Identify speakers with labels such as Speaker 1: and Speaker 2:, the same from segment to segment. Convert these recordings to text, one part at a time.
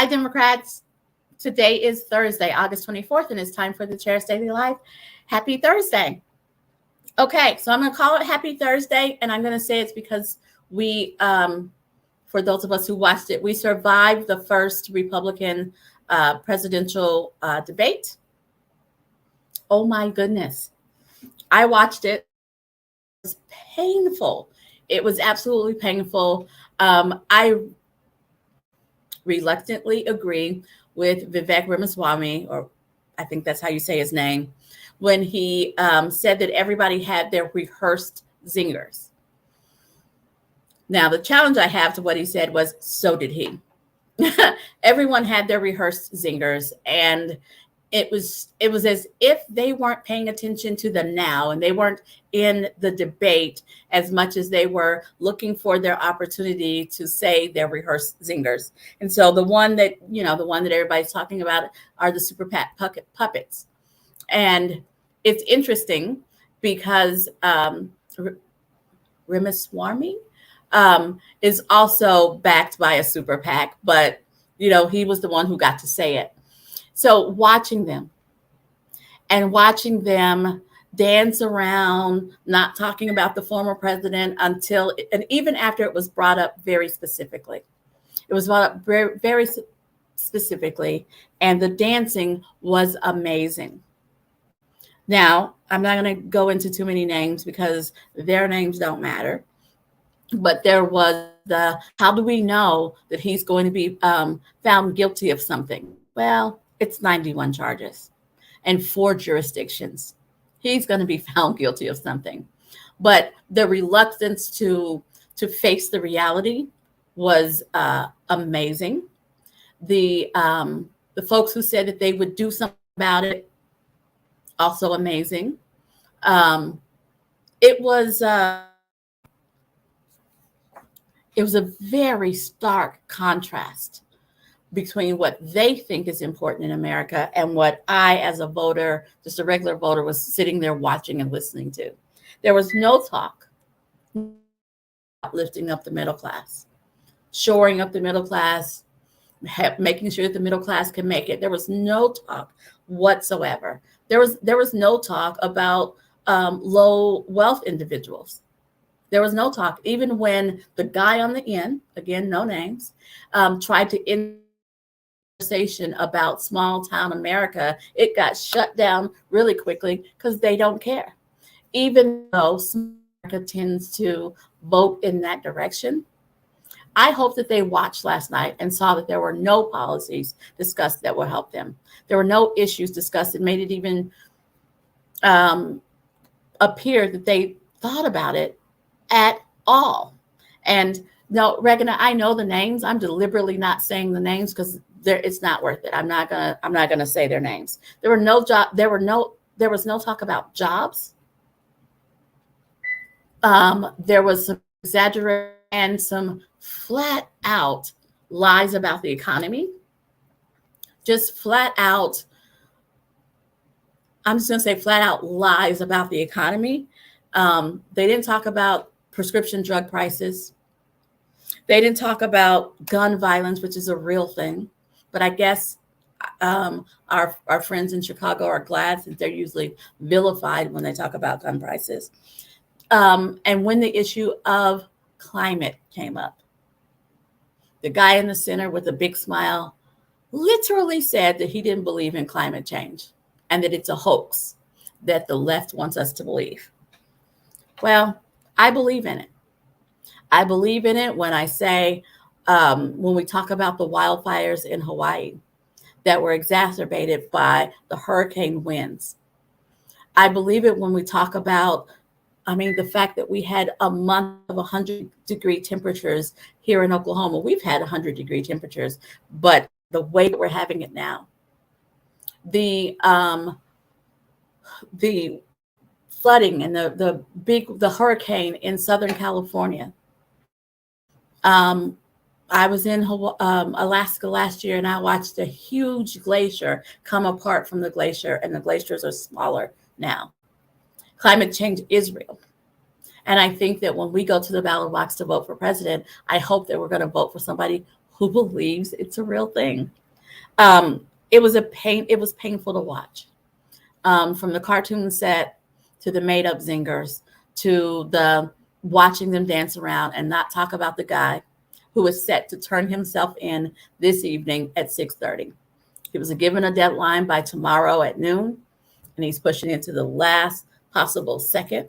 Speaker 1: Hi, Democrats. Today is Thursday, August 24th, and it's time for the Chair's Daily Life. Happy Thursday. Okay, so I'm going to call it Happy Thursday, and I'm going to say it's because we, for those of us who watched it, we survived the first Republican presidential debate. Oh my goodness. I watched it. It was painful. It was absolutely painful. I reluctantly agree with Vivek Ramaswamy, or I think that's how you say his name, when he said that everybody had their rehearsed zingers. Now, the challenge I have to what he said was, so did he. Everyone had their rehearsed zingers, and it was as if they weren't paying attention to the now, and they weren't in the debate as much as they were looking for their opportunity to say their rehearsed zingers. And so the one that everybody's talking about are the super PAC puppets. And it's interesting because Ramaswamy is also backed by a super PAC, but he was the one who got to say it. So watching them dance around, not talking about the former president and even after it was brought up very specifically. It was brought up very, very specifically, and the dancing was amazing. Now, I'm not going to go into too many names because their names don't matter. But there was how do we know that he's going to be found guilty of something? Well, it's 91 charges and 4 jurisdictions. He's going to be found guilty of something. But the reluctance to face the reality was amazing. The folks who said that they would do something about it, also amazing. It was a very stark contrast between what they think is important in America and what I, as a voter, just a regular voter, was sitting there watching and listening to. There was no talk about lifting up the middle class, shoring up the middle class, making sure that the middle class can make it. There was no talk whatsoever. There was no talk about low wealth individuals. There was no talk, even when the guy on the end, again, no names, tried to end conversation about small town America. It got shut down really quickly because they don't care. Even though America tends to vote in that direction, I hope that they watched last night and saw that there were no policies discussed that will help them. There were no issues discussed that made it even appear that they thought about it at all. And no, Regina, I know the names. I'm deliberately not saying the names because it's not worth it. I'm not gonna say their names. There was no talk about jobs. There was some exaggeration and some flat out lies about the economy. Just flat out. I'm just gonna say flat out lies about the economy. They didn't talk about prescription drug prices. They didn't talk about gun violence, which is a real thing. But I guess our friends in Chicago are glad since they're usually vilified when they talk about gun prices. And when the issue of climate came up, the guy in the center with a big smile literally said that he didn't believe in climate change and that it's a hoax that the left wants us to believe. Well, I believe in it. I believe in it when I say, when we talk about the wildfires in Hawaii that were exacerbated by the hurricane winds. I believe it when we talk about, the fact that we had a month of 100-degree temperatures here in Oklahoma. We've had 100-degree temperatures, but the way that we're having it now, the flooding and the hurricane in Southern California. I was in Alaska last year, and I watched a huge glacier come apart from the glacier, and the glaciers are smaller now. Climate change is real. And I think that when we go to the ballot box to vote for president, I hope that we're going to vote for somebody who believes it's a real thing. It was painful to watch. From the cartoon set to the made up zingers to the watching them dance around and not talk about the guy who is set to turn himself in this evening at 6:30. He was given a deadline by tomorrow at noon, and he's pushing it to the last possible second.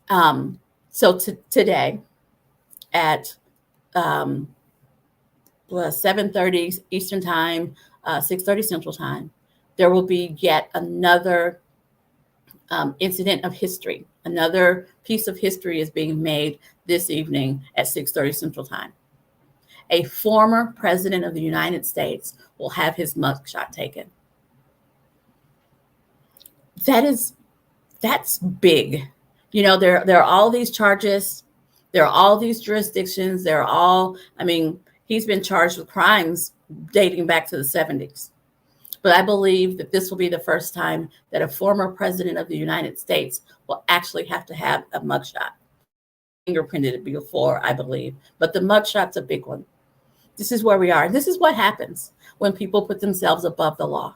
Speaker 1: So today at 7:30 Eastern time, 6:30 Central time, there will be yet another incident of history. Another piece of history is being made this evening at 6:30 Central time. A former president of the United States will have his mugshot taken. That's big. You know, there are all these charges. There are all these jurisdictions. He's been charged with crimes dating back to the 70s. But I believe that this will be the first time that a former president of the United States will actually have to have a mugshot. Fingerprinted before, I believe. But the mugshot's a big one. This is where we are. This is what happens when people put themselves above the law.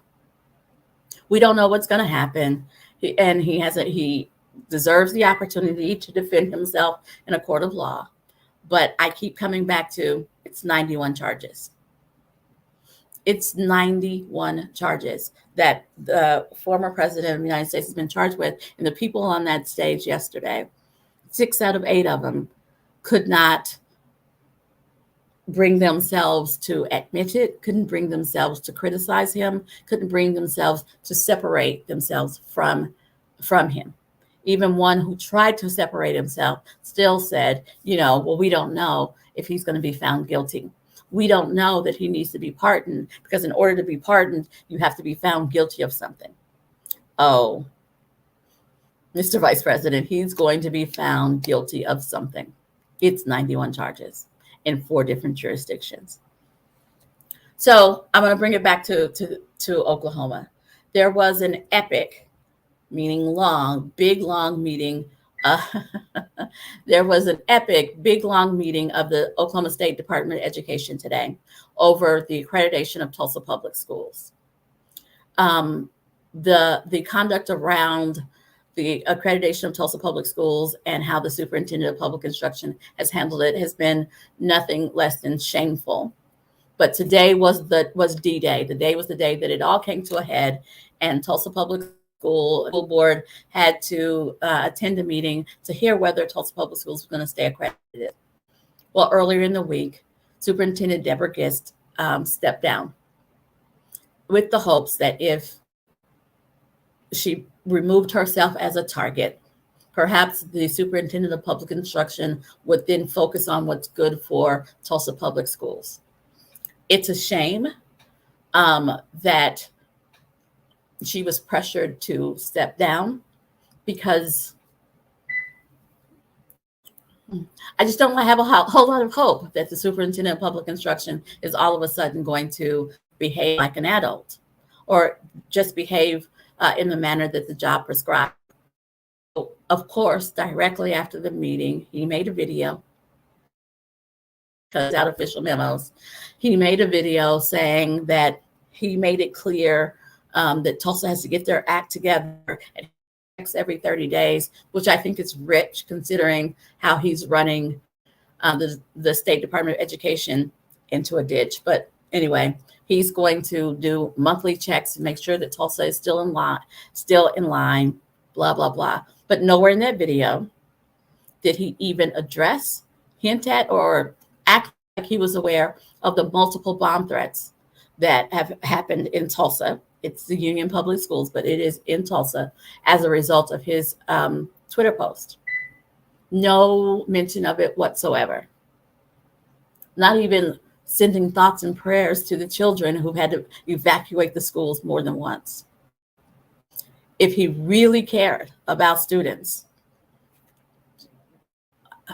Speaker 1: We don't know what's going to happen. He deserves the opportunity to defend himself in a court of law. But I keep coming back to it's 91 charges. It's 91 charges that the former president of the United States has been charged with. And the people on that stage yesterday, 6 out of 8 of them could not bring themselves to admit it, couldn't bring themselves to criticize him, couldn't bring themselves to separate themselves from him. Even one who tried to separate himself still said, well, we don't know if he's going to be found guilty. We don't know that he needs to be pardoned because in order to be pardoned, you have to be found guilty of something. Oh, Mr. Vice President, he's going to be found guilty of something. It's 91 charges in 4 different jurisdictions. So I'm going to bring it back to Oklahoma. There was an epic, meaning long, big, long meeting. There was an epic, big, long meeting of the Oklahoma State Department of Education today over the accreditation of Tulsa Public Schools. The conduct around the accreditation of Tulsa Public Schools and how the superintendent of public instruction has handled it has been nothing less than shameful. But today was D-Day. The day was the day that it all came to a head, and Tulsa Public School Board had to attend a meeting to hear whether Tulsa Public Schools was going to stay accredited. Well, earlier in the week, Superintendent Deborah Gist stepped down with the hopes that if she removed herself as a target, perhaps the superintendent of public instruction would then focus on what's good for Tulsa Public Schools. It's a shame that she was pressured to step down because I just don't have a whole lot of hope that the superintendent of public instruction is all of a sudden going to behave like an adult or just behave in the manner that the job prescribed. So, of course, directly after the meeting, he made a video, because out official memos, he made a video saying that he made it clear that Tulsa has to get their act together and every 30 days, which I think is rich considering how he's running the State Department of Education into a ditch. But anyway, he's going to do monthly checks to make sure that Tulsa is still in line, blah, blah, blah. But nowhere in that video did he even address, hint at, or act like he was aware of the multiple bomb threats that have happened in Tulsa. It's the Union Public Schools, but it is in Tulsa as a result of his Twitter post. No mention of it whatsoever. Not even sending thoughts and prayers to the children who had to evacuate the schools more than once. If he really cared about students,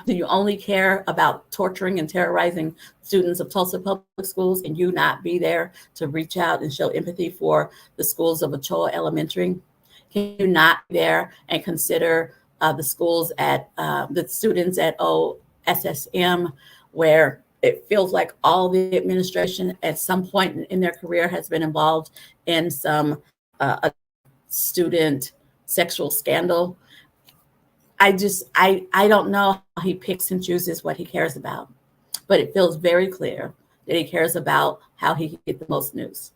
Speaker 1: do you only care about torturing and terrorizing students of Tulsa Public Schools and you not be there to reach out and show empathy for the schools of Ochoa Elementary? Can you not be there and consider the schools at the students at OSSM where it feels like all the administration at some point in their career has been involved in some a student sexual scandal. I don't know how he picks and chooses what he cares about, but it feels very clear that he cares about how he can get the most news.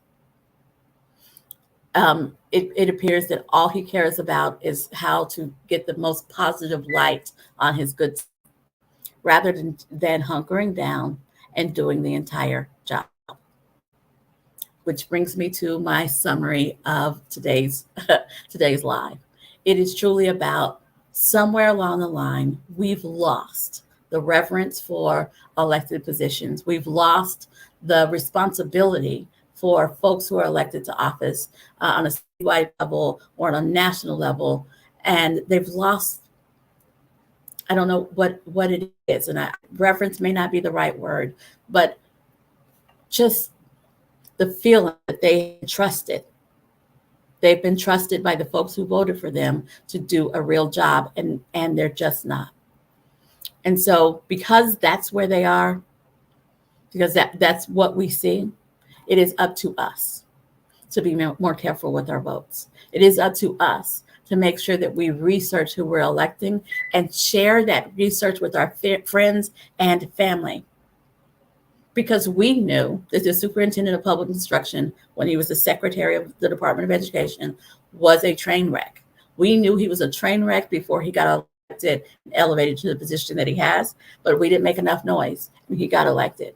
Speaker 1: It appears that all he cares about is how to get the most positive light on his good, rather than hunkering down and doing the entire job. Which brings me to my summary of today's live. It is truly about, somewhere along the line, we've lost the reverence for elected positions. We've lost the responsibility for folks who are elected to office on a statewide level or on a national level. And they've lost, I don't know what it is, and reverence may not be the right word, but just the feeling that they trusted. They've been trusted by the folks who voted for them to do a real job, and they're just not. And so because that's where they are, because that's what we see, it is up to us to be more careful with our votes. It is up to us to make sure that we research who we're electing and share that research with our friends and family. Because we knew that the superintendent of public instruction, when he was the secretary of the Department of Education, was a train wreck. We knew he was a train wreck before he got elected and elevated to the position that he has, but we didn't make enough noise when he got elected.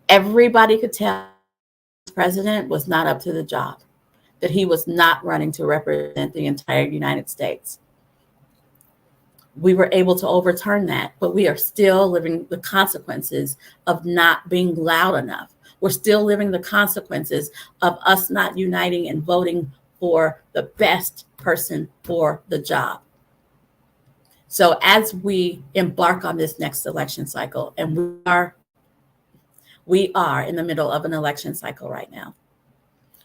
Speaker 1: Everybody could tell the president was not up to the job, that he was not running to represent the entire United States. We were able to overturn that, but we are still living the consequences of not being loud enough. We're still living the consequences of us not uniting and voting for the best person for the job. So as we embark on this next election cycle, and we are in the middle of an election cycle right now.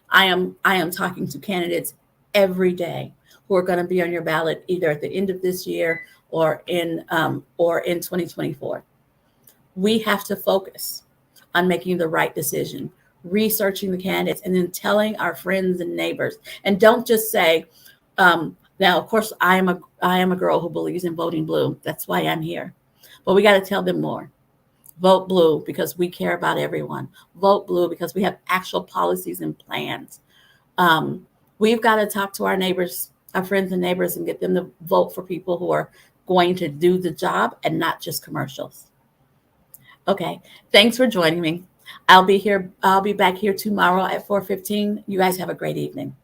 Speaker 1: I am talking to candidates every day who are going to be on your ballot either at the end of this year or in 2024. We have to focus on making the right decision, researching the candidates, and then telling our friends and neighbors. And don't just say, now, of course, I am a girl who believes in voting blue. That's why I'm here. But we got to tell them more. Vote blue because we care about everyone. Vote blue because we have actual policies and plans. We've got to talk to our neighbors, our friends and neighbors, and get them to vote for people who are going to do the job and not just commercials. Okay, thanks for joining me. I'll be back here tomorrow at 4:15. You guys have a great evening.